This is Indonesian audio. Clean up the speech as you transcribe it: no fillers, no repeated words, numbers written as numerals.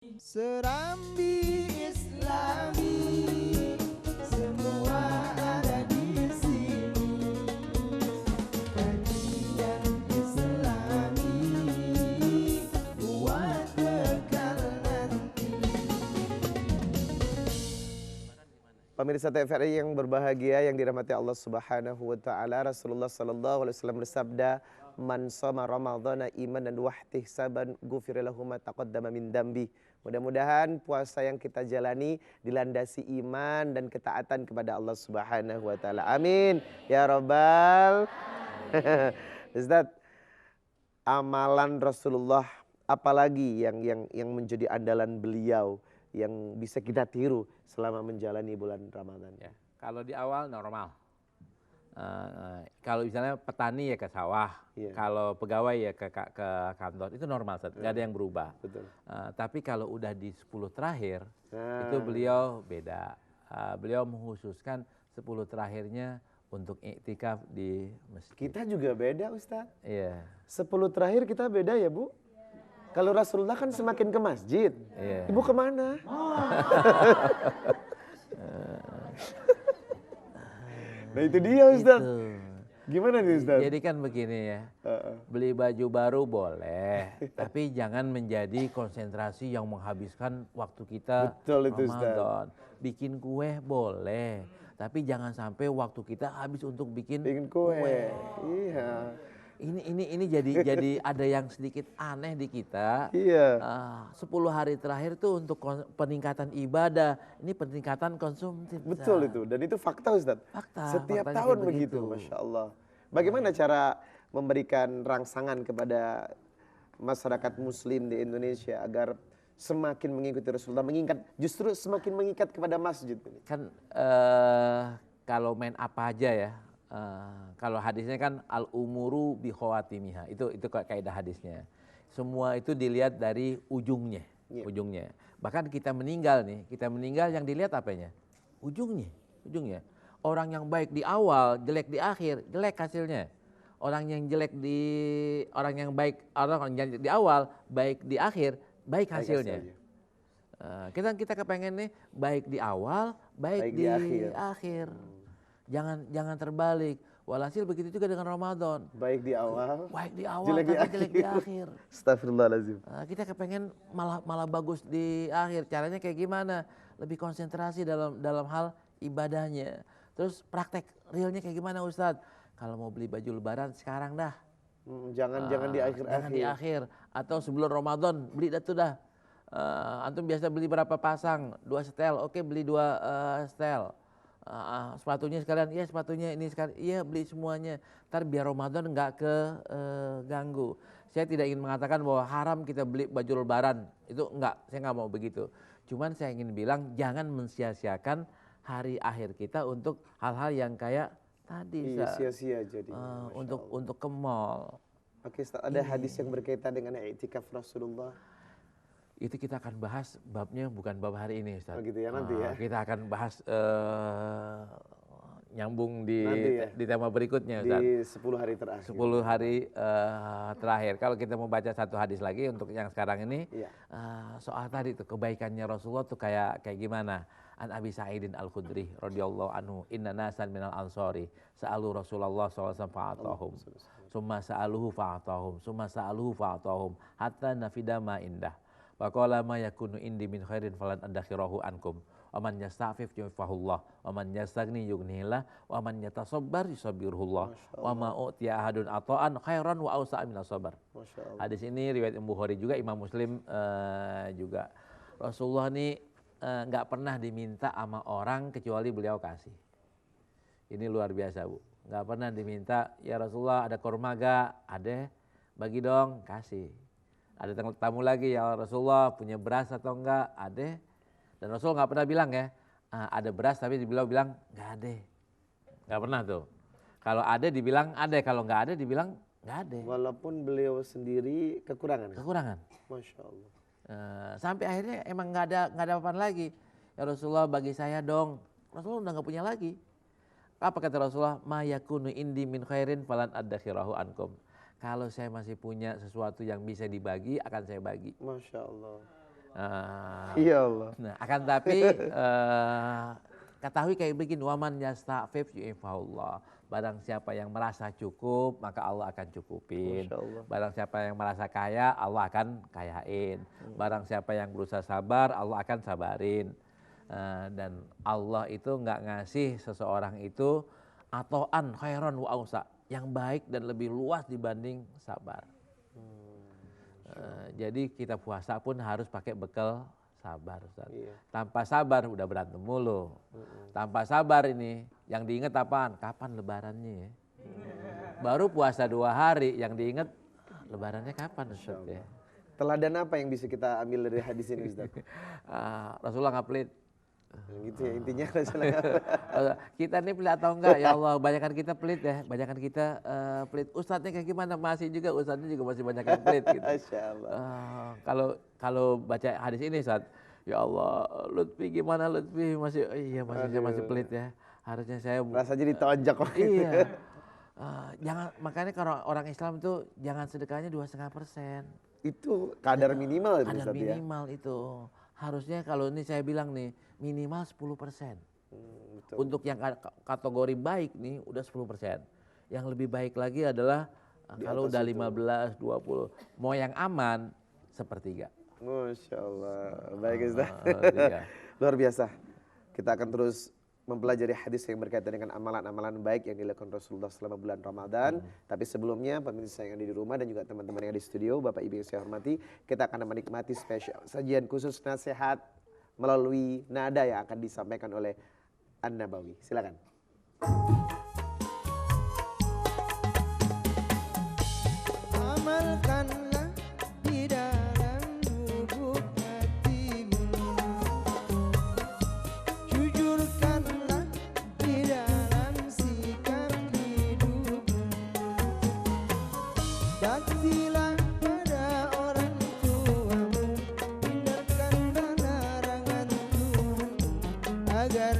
Serambi Islami, semua ada di sini. Kajian Islami buat bekal nanti. Pemirsa TVRI yang berbahagia, yang dirahmati Allah Subhanahu wa taala, Rasulullah sallallahu alaihi wasallam bersabda, "Man shoma ramadhana imanan wa ihtisaban ghufira lahu ma taqaddama min dambi." Mudah-mudahan puasa yang kita jalani dilandasi iman dan ketaatan kepada Allah Subhanahu wa taala. Amin ya rabbal. Ustaz, amalan Rasulullah apalagi yang menjadi andalan beliau yang bisa kita tiru selama menjalani bulan Ramadan? Ya, kalau di awal normal. Kalau misalnya petani ya ke sawah, Iya. kalau pegawai ya ke kantor, itu normal, nggak ada yang berubah. Betul. Tapi kalau udah di 10 terakhir, Nah. itu beliau beda. Beliau menghususkan 10 terakhirnya untuk iktikaf di masjid. Kita juga beda, Ustaz. Iya. 10 terakhir kita beda ya, Bu? Kalau Rasulullah kan semakin ke masjid. Iya. Ibu kemana? Nah itu dia, Ustaz. Itu. Gimana nih, Ustaz? Jadi kan begini ya, beli baju baru boleh, tapi jangan menjadi konsentrasi yang menghabiskan waktu kita. Betul itu, Ustaz. Ramadan. Bikin kue boleh, tapi jangan sampai waktu kita habis untuk bikin kue. Iya. Ini jadi ada yang sedikit aneh di kita. Iya. 10 hari terakhir tuh untuk peningkatan ibadah, ini peningkatan konsumtif. Betul itu, dan itu fakta, Ustaz. Fakta, Setiap faktanya tahun kayak begitu, begitu. Masya Allah. Bagaimana cara memberikan rangsangan kepada masyarakat muslim di Indonesia agar semakin mengikuti Rasulullah, justru semakin mengikat kepada masjid ini? Kan kalau main apa aja ya, kalau hadisnya kan al umuru bi khawatimiha, itu kaidah hadisnya. Semua itu dilihat dari ujungnya, ujungnya. Bahkan kita meninggal yang dilihat apanya? Ujungnya. Orang yang baik di awal, jelek di akhir, jelek hasilnya. Orang yang di awal, baik di akhir, baik hasilnya. Kita kepengen nih baik di awal, baik di akhir. Jangan terbalik. Walhasil begitu juga dengan Ramadan. Baik di awal, jelek di akhir. Astagfirullahaladzim. Kita kepengen malah bagus di akhir. Caranya kayak gimana? Lebih konsentrasi dalam hal ibadahnya. Terus praktek realnya kayak gimana, Ustadz? Kalau mau beli baju lebaran sekarang dah. Jangan di akhir-akhir. Jangan di akhir. Atau sebelum Ramadan beli dah tuh dah. Antum biasa beli berapa pasang? 2 setel. Oke, beli 2 setel. Sepatunya sekalian, iya sepatunya ini sekalian, iya beli semuanya. Ntar biar Ramadan nggak keganggu. Saya tidak ingin mengatakan bahwa haram kita beli baju lebaran, itu enggak, saya nggak mau begitu. Cuman saya ingin bilang jangan mensia-siakan hari akhir kita untuk hal-hal yang kayak tadi. Iya, sia-sia jadi. Untuk ke mall. Oke, Ustaz, ada hadis yang berkaitan dengan i'tikaf Rasulullah. Itu kita akan bahas babnya bukan bab hari ini, Ustaz. Oh gitu ya, nanti ya. Kita akan bahas nyambung di tema berikutnya, Ustaz. Di 10 hari terakhir. 10 hari terakhir. Kalau kita mau baca satu hadis lagi untuk yang sekarang ini, soal tadi tuh kebaikannya Rasulullah tuh kayak gimana? An Abi Sa'idin Al-Khudri radhiyallahu anhu, inna nasan minal ansori sa'alu Rasulullah SAW fa'atahum. Summa sa'aluhu fa'atahum. Summa sa'aluhu fa'atahum. Hatta nafida ma indah. Wa qala ma yakunu indi min khairin falan adakhirahu ankum. Wa man yasta'fif yu'fahullah. Wa man yastagni yughnihillah. Wa man yatasabbar yusabbirullah. Wa ma u'tiya ahadun ata'an khairan wa awsa'a minas sabar. Hadis ini riwayat Imam Bukhari juga, Imam Muslim juga. Rasulullah ini nggak pernah diminta sama orang kecuali beliau kasih. Ini luar biasa, Bu. Nggak pernah diminta, ya Rasulullah ada kurma gak? Ada, bagi dong, kasih. Ada tamu lagi, ya Rasulullah punya beras atau enggak? Ada. Dan Rasul nggak pernah bilang ya, ada beras tapi beliau bilang nggak ada. Nggak pernah tuh. Kalau ada dibilang ada, kalau nggak ada dibilang nggak ada. Walaupun beliau sendiri kekurangan. Masya Allah. Sampai akhirnya emang nggak ada apa-apa lagi. Ya Rasulullah bagi saya dong. Rasulullah udah nggak punya lagi. Apa kata Rasulullah? Ma yakunu indi min khairin falan adakhirahu ankum. Kalau saya masih punya sesuatu yang bisa dibagi, akan saya bagi. Masya Allah. Ya Allah. Nah, akan tapi ketahui kayak begini, waman yasta'fif yu'ifahullah. Barang siapa yang merasa cukup, maka Allah akan cukupin. Masya Allah. Barang siapa yang merasa kaya, Allah akan kayain. Barang siapa yang berusaha sabar, Allah akan sabarin. Dan Allah itu nggak ngasih seseorang itu atoan khairan wa ausa, yang baik dan lebih luas dibanding sabar. Jadi kita puasa pun harus pakai bekal sabar, Ustaz. Iya. Tanpa sabar udah berantem mulu. Tanpa sabar ini yang diingat apaan? Kapan lebarannya ya? Baru puasa 2 hari, yang diingat lebarannya kapan, Ustaz ya? Teladan apa yang bisa kita ambil dari hadis ini, Ustaz? Rasulullah nggak pelit. Gitu ya intinya. Rasulullah. Kita ini pelit atau enggak? Ya Allah, banyakan kita pelit ya. Banyakan kita pelit. Ustadznya kayak gimana? Masih juga, ustadznya juga masih banyak yang pelit gitu. Masya Allah. Kalau baca hadis ini, Ustaz, ya Allah, Lutfi gimana Lutfi? Masih masih pelit ya. Harusnya saya Rasa jadi tonjok. iya. Jangan, makanya kalau orang Islam tuh jangan sedekahnya 2,5%. Itu kadar minimal itu, Kadar Ustaz ya. minimal itu. Harusnya kalau ini saya bilang nih minimal 10%. Betul. Untuk yang kategori baik nih udah 10%. Yang lebih baik lagi adalah kalau atas udah itu. 15, 20. Mau yang aman sepertiga. Masya Allah. Baik Ustaz. Iya. Luar biasa. Kita akan terus mempelajari hadis yang berkaitan dengan amalan-amalan baik yang dilakukan Rasulullah selama bulan Ramadan. Tapi sebelumnya pemirsa yang ada di rumah dan juga teman-teman yang ada di studio, Bapak Ibu yang saya hormati, kita akan menikmati spesial sajian khusus nasihat melalui nada yang akan disampaikan oleh An-Nabawi. Silakan. Amalkanlah di dalam lubuk hatimu, jujurkanlah di dalam sikap hidupmu, baktilah pada orang tuamu, hindarkanlah larangan Tuhan agar